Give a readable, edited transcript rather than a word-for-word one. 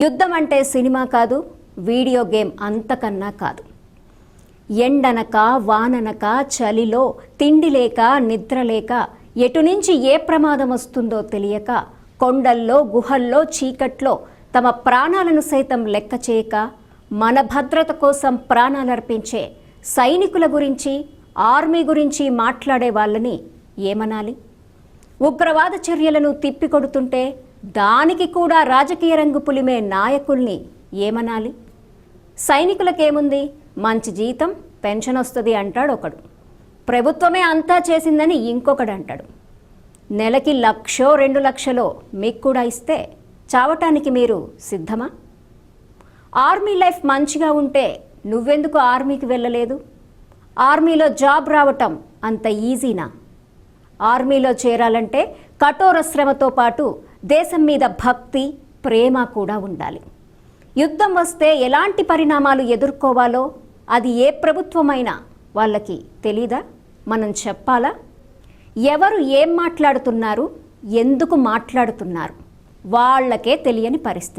యుద్ధం అంటే సినిమా కాదు, వీడియో గేమ్ అంతకన్నా కాదు. ఎండనక వాననక చలిలో తిండి లేక నిద్ర లేక ఎటు నుంచి ఏ ప్రమాదం వస్తుందో తెలియక కొండల్లో గుహల్లో చీకట్లో తమ ప్రాణాలను సైతం లెక్క చేయక మన భద్రత కోసం ప్రాణాలర్పించే సైనికుల గురించి, ఆర్మీ గురించి మాట్లాడే వాళ్ళని ఏమనాలి? ఉగ్రవాద చర్యలను తిప్పికొడుతుంటే దానికి కూడా రాజకీయ రంగు పులిమే నాయకుల్ని ఏమనాలి? సైనికులకేముంది, మంచి జీతం, పెన్షన్ వస్తుంది అంటాడు ఒకడు, ప్రభుత్వమే అంతా చేసిందని ఇంకొకడు అంటాడు. నెలకి 1,00,000 2 లక్షలో మీకు కూడా ఇస్తే చావటానికి మీరు సిద్ధమా? ఆర్మీ లైఫ్ మంచిగా ఉంటే నువ్వెందుకు ఆర్మీకి వెళ్ళలేదు? ఆర్మీలో జాబ్ రావటం అంత ఈజీనా? ఆర్మీలో చేరాలంటే కఠోర శ్రమతో పాటు దేశం మీద భక్తి, ప్రేమ కూడా ఉండాలి. యుద్ధం వస్తే ఎలాంటి పరిణామాలు ఎదుర్కోవాలో అది ఏ ప్రభుత్వమైనా వాళ్ళకి తెలీదా? మనం చెప్పాలా? ఎవరు ఏం మాట్లాడుతున్నారు, ఎందుకు మాట్లాడుతున్నారు వాళ్ళకే తెలియని పరిస్థితి.